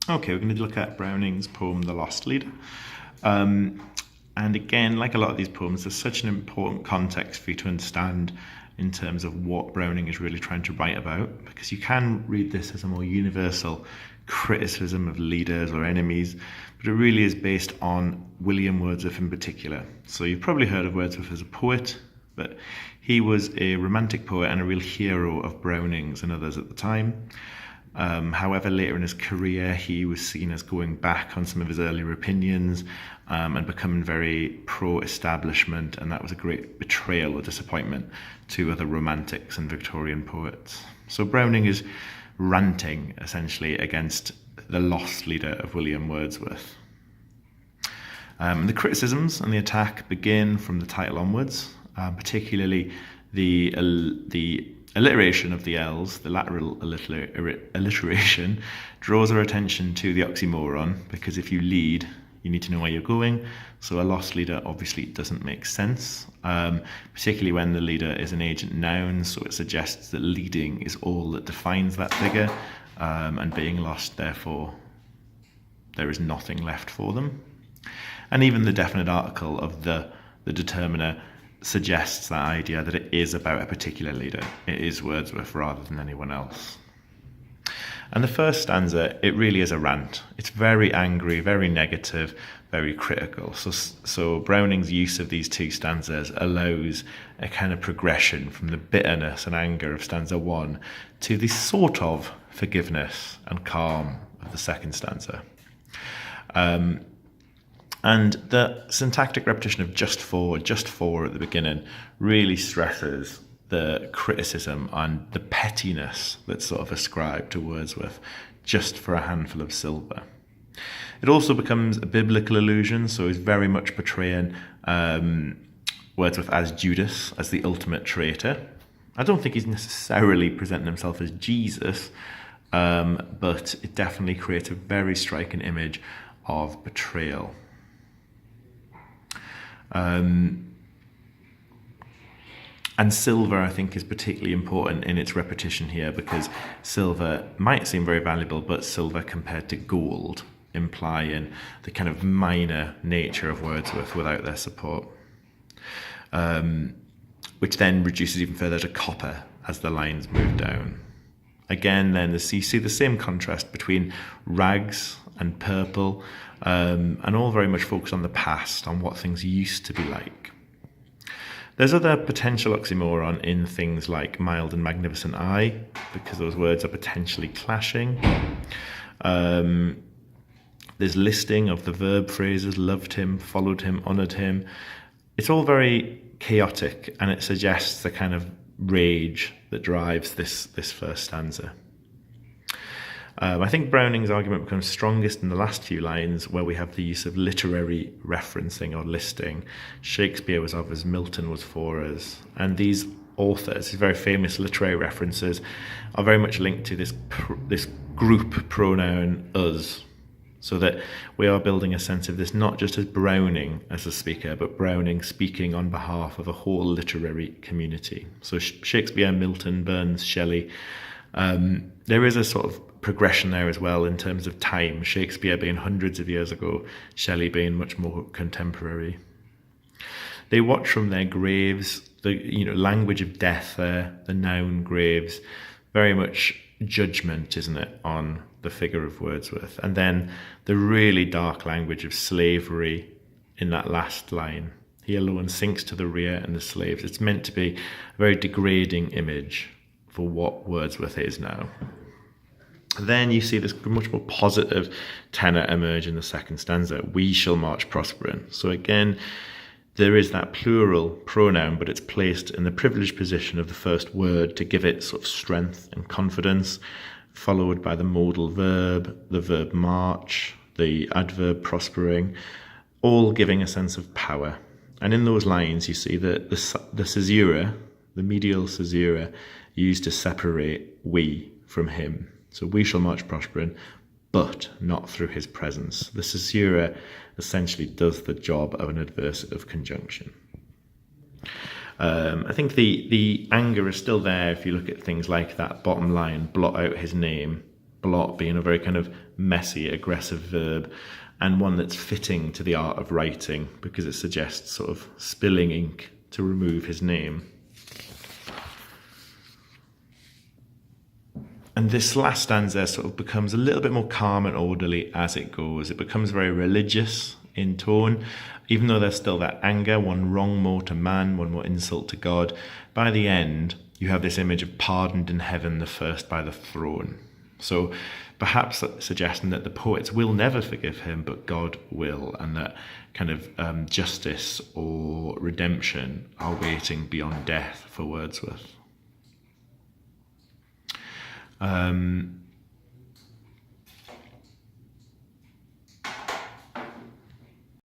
Okay, we're going to look at Browning's poem, The Lost Leader. And again, like a lot of these poems, there's such an important context for you to understand in terms of what Browning is really trying to write about, because you can read this as a more universal criticism of leaders or enemies, but it really is based on William Wordsworth in particular. So you've probably heard of Wordsworth as a poet, but he was a romantic poet and a real hero of Browning's and others at the time. However, later in his career, he was seen as going back on some of his earlier opinions and becoming very pro-establishment, and that was a great betrayal or disappointment to other romantics and Victorian poets. So Browning is ranting, essentially, against the lost leader of William Wordsworth. The criticisms and the attack begin from the title onwards, particularly the alliteration of the L's, the lateral alliteration, draws our attention to the oxymoron, because if you lead, you need to know where you're going. So a lost leader obviously doesn't make sense, particularly when the leader is an agent noun, so it suggests that leading is all that defines that figure, and being lost, therefore, there is nothing left for them. And even the definite article of the determiner suggests that idea that it is about a particular leader. It is Wordsworth rather than anyone else. And the first stanza, it really is a rant. It's very angry, very negative, very critical. So Browning's use of these two stanzas allows a kind of progression from the bitterness and anger of stanza 1 to the sort of forgiveness and calm of the second stanza. And the syntactic repetition of just for at the beginning really stresses the criticism and the pettiness that's sort of ascribed to Wordsworth, just for a handful of silver. It also becomes a biblical allusion, so he's very much portraying Wordsworth as Judas, as the ultimate traitor. I don't think he's necessarily presenting himself as Jesus, but it definitely creates a very striking image of betrayal. And silver, I think, is particularly important in its repetition here, because silver might seem very valuable, but silver compared to gold, implying the kind of minor nature of Wordsworth without their support, which then reduces even further to copper as the lines move down. Again, then you see the same contrast between rags and purple, and all very much focused on the past, on what things used to be like. There's other potential oxymoron in things like mild and magnificent eye, because those words are potentially clashing. There's listing of the verb phrases, loved him, followed him, honoured him. It's all very chaotic, and it suggests the kind of rage that drives this first stanza. I think Browning's argument becomes strongest in the last few lines, where we have the use of literary referencing or listing. Shakespeare was of us, Milton was for us. And these authors, these very famous literary references, are very much linked to this group pronoun us, so that we are building a sense of this not just as Browning as a speaker, but Browning speaking on behalf of a whole literary community. So Shakespeare, Milton, Burns, Shelley. There is a sort of progression there as well in terms of time, Shakespeare being hundreds of years ago, Shelley being much more contemporary. They watch from their graves, the language of death there, the noun graves, very much judgment, isn't it, on the figure of Wordsworth. And then the really dark language of slavery in that last line. He alone sinks to the rear and the slaves. It's meant to be a very degrading image for what Wordsworth is now. Then you see this much more positive tenor emerge in the second stanza. We shall march prospering. So again, there is that plural pronoun, but it's placed in the privileged position of the first word to give it sort of strength and confidence, followed by the modal verb, the verb march, the adverb prospering, all giving a sense of power. And in those lines, you see that the caesura, the medial caesura, used to separate we from him. So we shall march prospering, but not through his presence. The caesura essentially does the job of an adversative conjunction. I think the anger is still there if you look at things like that bottom line, blot out his name, blot being a very kind of messy, aggressive verb, and one that's fitting to the art of writing because it suggests sort of spilling ink to remove his name. And this last stanza sort of becomes a little bit more calm and orderly as it goes. It becomes very religious in tone, even though there's still that anger, one wrong more to man, one more insult to God. By the end, you have this image of pardoned in heaven, the first by the throne. So perhaps suggesting that the poets will never forgive him, but God will, and that kind of justice or redemption are waiting beyond death for Wordsworth.